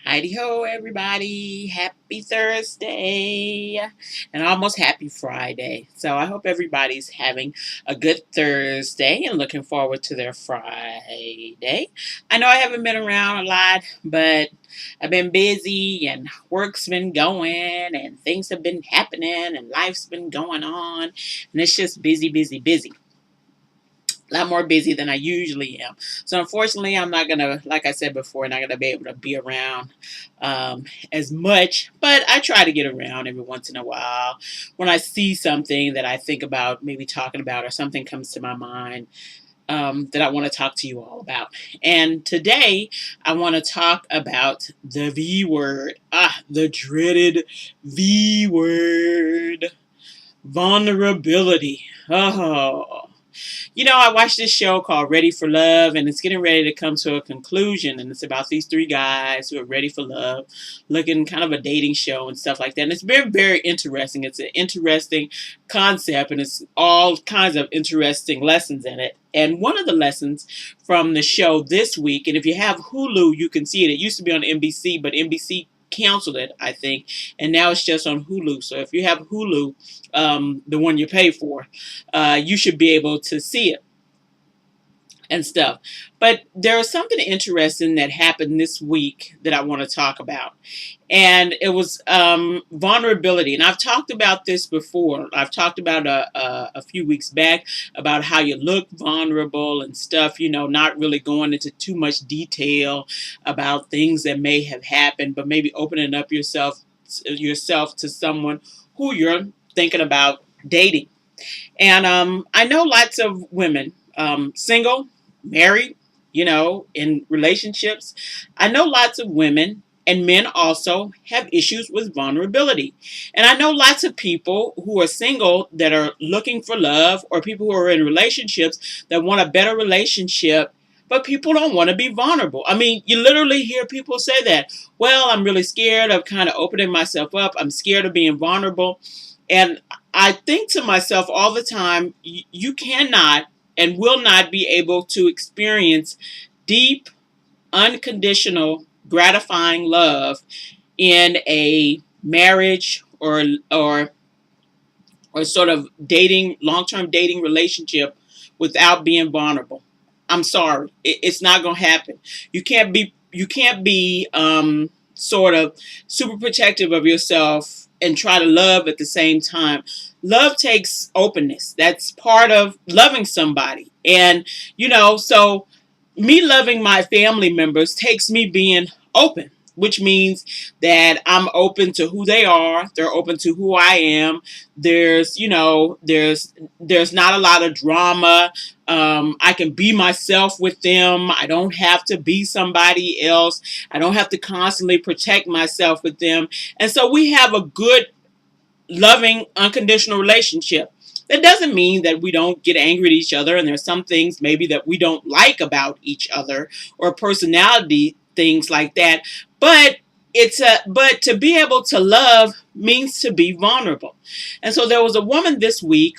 Heidi ho, everybody. Happy Thursday and almost happy Friday. So I hope everybody's having a good Thursday and looking forward to their Friday. I know I haven't been around a lot, but I've been busy and work's been going and things have been happening and life's been going on. And it's just busy, busy, busy, a lot more busy than I usually am. So unfortunately, I'm not gonna, like I said before, not gonna be able to be around as much. But I try to get around every once in a while when I see something that I think about, maybe talking about, or something comes to my mind that I want to talk to you all about. And today, I want to talk about the V word, the dreaded V word, vulnerability. Oh. I watched this show called Ready for Love, and it's getting ready to come to a conclusion. And it's about these three guys who are ready for love, looking kind of a dating show and stuff like that. And it's very, very interesting. It's an interesting concept, and it's all kinds of interesting lessons in it. And one of the lessons from the show this week, and if you have Hulu, you can see it. It used to be on NBC, but NBC canceled it, I think, and now it's just on Hulu. So if you have Hulu, the one you pay for, you should be able to see it and stuff. But there was something interesting that happened this week that I want to talk about. And it was vulnerability. And I've talked about this before. I've talked about a few weeks back about how you look vulnerable and stuff, not really going into too much detail about things that may have happened, but maybe opening up yourself to someone who you're thinking about dating. And I know lots of women, single, married, in relationships. I know lots of women and men also have issues with vulnerability. And I know lots of people who are single that are looking for love, or people who are in relationships that want a better relationship, but people don't want to be vulnerable. I mean, you literally hear people say that. Well, I'm really scared of kind of opening myself up. I'm scared of being vulnerable. And I think to myself all the time, you cannot and will not be able to experience deep, unconditional, gratifying love in a marriage or sort of dating, long-term dating relationship without being vulnerable. I'm sorry, it's not going to happen. You can't be sort of super protective of yourself and try to love at the same time. Love takes openness. That's part of loving somebody. And so me loving my family members takes me being open, which means that I'm open to who they are. They're open to who I am. There's not a lot of drama. I can be myself with them. I don't have to be somebody else. I don't have to constantly protect myself with them. And so we have a good, loving, unconditional relationship. That doesn't mean that we don't get angry at each other, and there's some things maybe that we don't like about each other, or personality things like that. But but to be able to love means to be vulnerable. And so there was a woman this week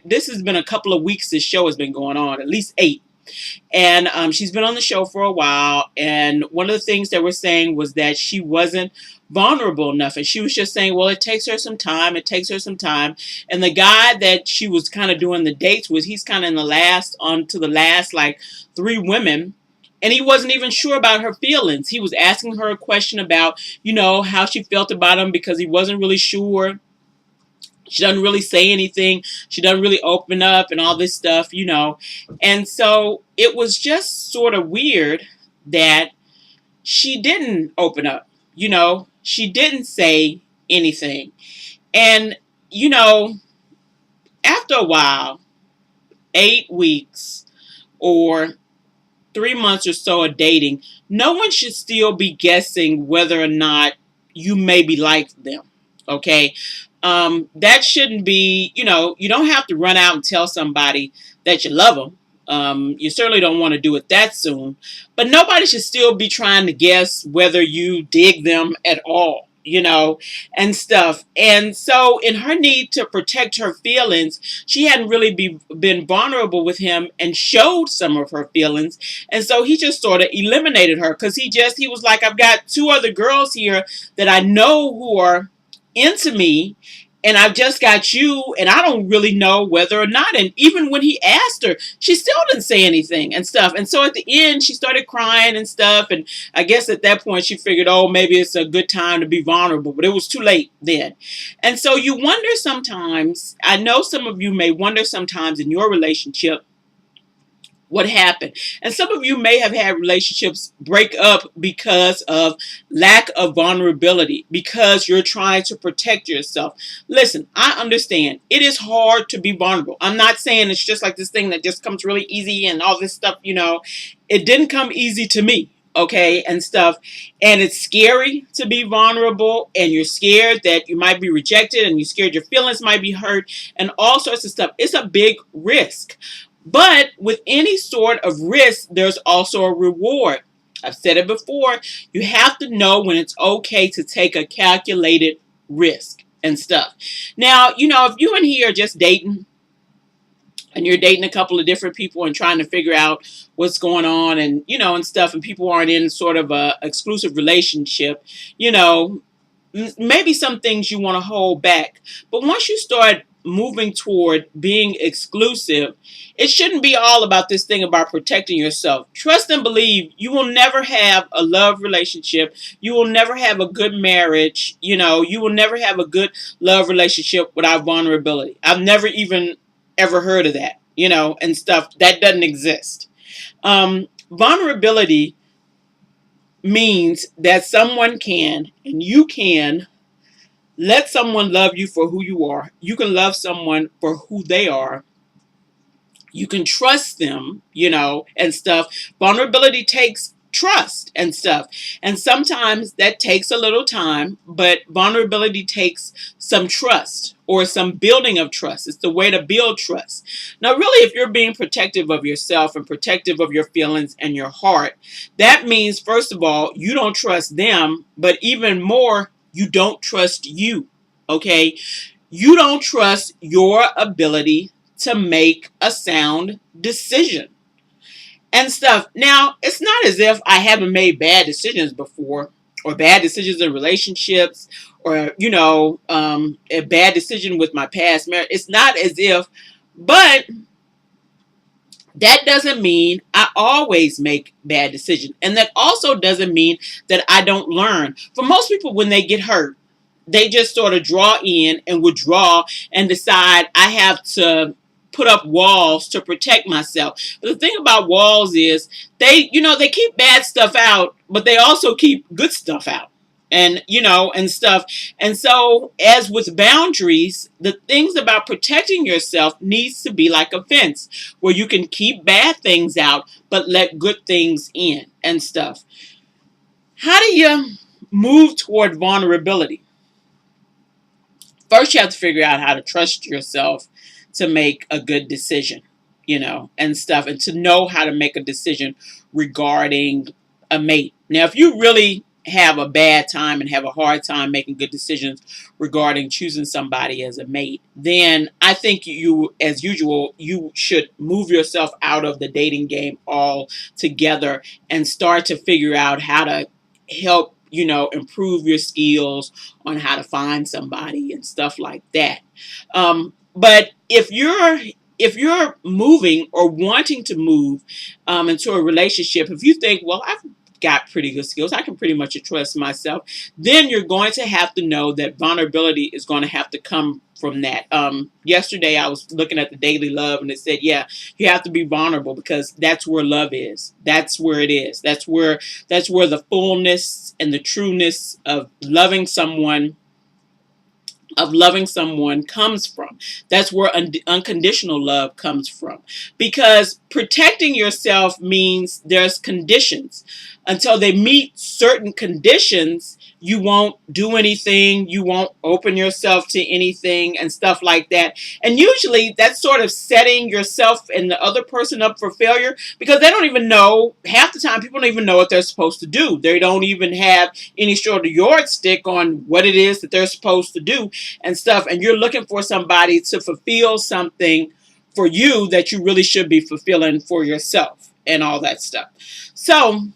this has been a couple of weeks this show has been going on, at least 8. And she's been on the show for a while. And one of the things that we're saying was that she wasn't vulnerable enough. And she was just saying, well, it takes her some time. It takes her some time. And the guy that she was kind of doing the dates with, he's kind of on to the last like 3 women. And he wasn't even sure about her feelings. He was asking her a question about, how she felt about him, because he wasn't really sure. She doesn't really say anything. She doesn't really open up and all this stuff. And so it was just sort of weird that she didn't open up. She didn't say anything. And, after a while, 8 weeks or 3 months or so of dating, no one should still be guessing whether or not you maybe like them. Okay? That shouldn't be, you don't have to run out and tell somebody that you love them. You certainly don't want to do it that soon, but nobody should still be trying to guess whether you dig them at all. and stuff. And so in her need to protect her feelings, she hadn't really been vulnerable with him and showed some of her feelings. And so he just sort of eliminated her because he was like, I've got two other girls here that I know who are into me, and I've just got you, and I don't really know whether or not. And even when he asked her, she still didn't say anything and stuff. And so at the end, she started crying and stuff. And I guess at that point, she figured, oh, maybe it's a good time to be vulnerable. But it was too late then. And so you wonder sometimes, I know some of you may wonder sometimes in your relationship, what happened. And some of you may have had relationships break up because of lack of vulnerability, because you're trying to protect yourself. Listen, I understand it is hard to be vulnerable. I'm not saying it's just like this thing that just comes really easy and all this stuff, it didn't come easy to me. Okay, and stuff. And it's scary to be vulnerable, and you're scared that you might be rejected, and you're scared your feelings might be hurt, and all sorts of stuff. It's a big risk. But with any sort of risk, there's also a reward. I've said it before. You have to know when it's okay to take a calculated risk and stuff. Now, if you and he are just dating, and you're dating a couple of different people and trying to figure out what's going on and, and stuff, and people aren't in sort of a exclusive relationship, maybe some things you want to hold back. But once you start moving toward being exclusive, it shouldn't be all about this thing about protecting yourself. Trust and believe you will never have a love relationship. You will never have a good marriage. You will never have a good love relationship without vulnerability. I've never even ever heard of that, and stuff. That doesn't exist. Vulnerability means that someone can, and you can, let someone love you for who you are. You can love someone for who they are. You can trust them, and stuff. Vulnerability takes trust and stuff. And sometimes that takes a little time, but vulnerability takes some trust or some building of trust. It's the way to build trust. Now, really, if you're being protective of yourself and protective of your feelings and your heart, that means, first of all, you don't trust them, but even more, you don't trust you. Okay? You don't trust your ability to make a sound decision and stuff. Now, it's not as if I haven't made bad decisions before, or bad decisions in relationships, or, a bad decision with my past marriage. It's not as if, but that doesn't mean I always make bad decisions. And that also doesn't mean that I don't learn. For most people, when they get hurt, they just sort of draw in and withdraw and decide I have to put up walls to protect myself. But the thing about walls is they keep bad stuff out, but they also keep good stuff out. And, and stuff. And so, as with boundaries, the things about protecting yourself needs to be like a fence where you can keep bad things out, but let good things in and stuff. How do you move toward vulnerability? First, you have to figure out how to trust yourself to make a good decision, and stuff, and to know how to make a decision regarding a mate. Now, if you really have a bad time and have a hard time making good decisions regarding choosing somebody as a mate, then I think you, as usual, you should move yourself out of the dating game altogether and start to figure out how to help improve your skills on how to find somebody and stuff like that. But if you're moving or wanting to move into a relationship, if you think, well, I've got pretty good skills, I can pretty much trust myself, then you're going to have to know that vulnerability is going to have to come from that. Yesterday I was looking at the Daily Love, and it said, yeah, you have to be vulnerable because that's where love is. That's where it is. That's where the fullness and the trueness of loving someone comes from. That's where unconditional love comes from. Because protecting yourself means there's conditions. until they meet certain conditions, you won't do anything, you won't open yourself to anything and stuff like that. And usually that's sort of setting yourself and the other person up for failure, because they don't even know, half the time people don't even know what they're supposed to do. They don't even have any sort of yardstick on what it is that they're supposed to do and stuff. And you're looking for somebody to fulfill something for you that you really should be fulfilling for yourself and all that stuff. So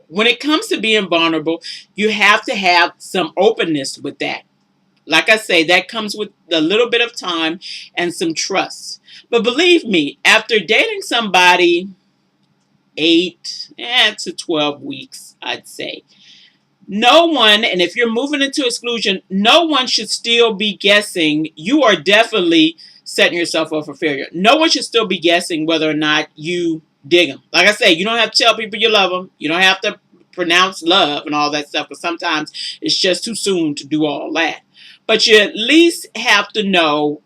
when it comes to being vulnerable, you have to have some openness with that. Like I say, that comes with a little bit of time and some trust. But believe me, after dating somebody 8 to 12 weeks, I'd say, no one, and if you're moving into exclusion, no one should still be guessing. You are definitely setting yourself up for failure. No one should still be guessing whether or not you dig them. Like I say, you don't have to tell people you love them. You don't have to pronounce love and all that stuff, because sometimes it's just too soon to do all that. But you at least have to know,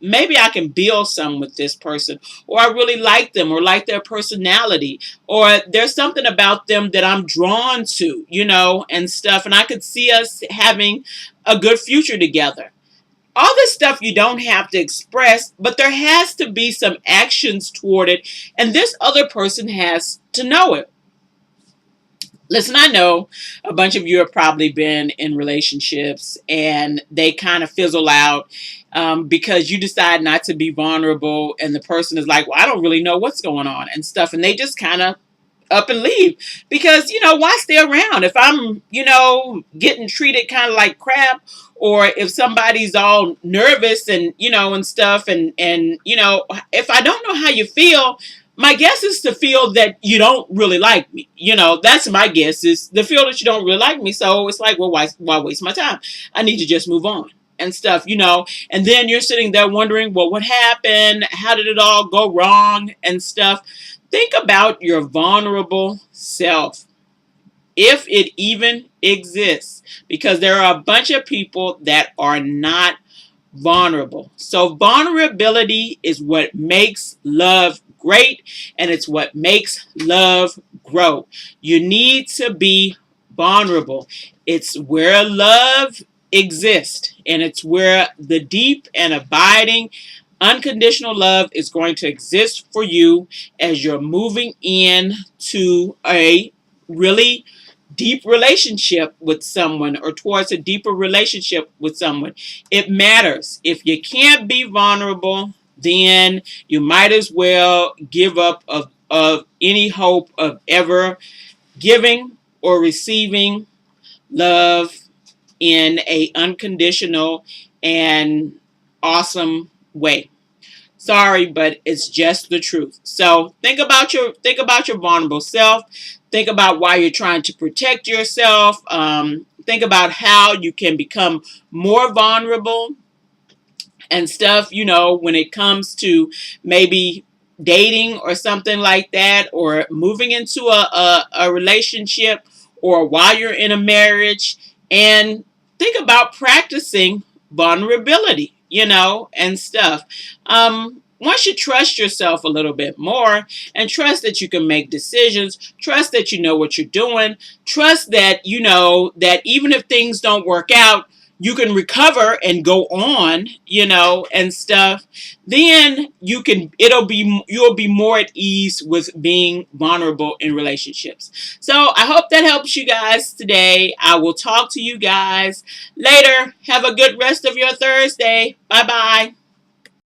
maybe I can build something with this person, or I really like them, or like their personality, or there's something about them that I'm drawn to, and stuff. And I could see us having a good future together. All this stuff you don't have to express, but there has to be some actions toward it. And this other person has to know it. Listen, I know a bunch of you have probably been in relationships and they kind of fizzle out because you decide not to be vulnerable, and the person is like, well, I don't really know what's going on and stuff. And they just kind of up and leave, because, why stay around if I'm, getting treated kind of like crap, or if somebody's all nervous and, and stuff. And, if I don't know how you feel, my guess is to feel that you don't really like me. That's my guess, is to feel that you don't really like me. So it's like, well, why waste my time? I need to just move on and stuff, and then you're sitting there wondering, well, what happened? How did it all go wrong and stuff? Think about your vulnerable self, if it even exists, because there are a bunch of people that are not vulnerable. So vulnerability is what makes love great, and it's what makes love grow. You need to be vulnerable. It's where love exists, and it's where the deep and abiding unconditional love is going to exist for you as you're moving into a really deep relationship with someone, or towards a deeper relationship with someone. It matters. If you can't be vulnerable, then you might as well give up of any hope of ever giving or receiving love in a unconditional and awesome way. Sorry, but it's just the truth. So think about your vulnerable self. Think about why you're trying to protect yourself. Think about how you can become more vulnerable and stuff, when it comes to maybe dating or something like that, or moving into a relationship, or while you're in a marriage. And think about practicing vulnerability, and stuff. Once you trust yourself a little bit more, and trust that you can make decisions, trust that you know what you're doing, trust that that even if things don't work out, you can recover and go on, and stuff, then you'll be more at ease with being vulnerable in relationships. So I hope that helps you guys today. I will talk to you guys later. Have a good rest of your Thursday. Bye bye.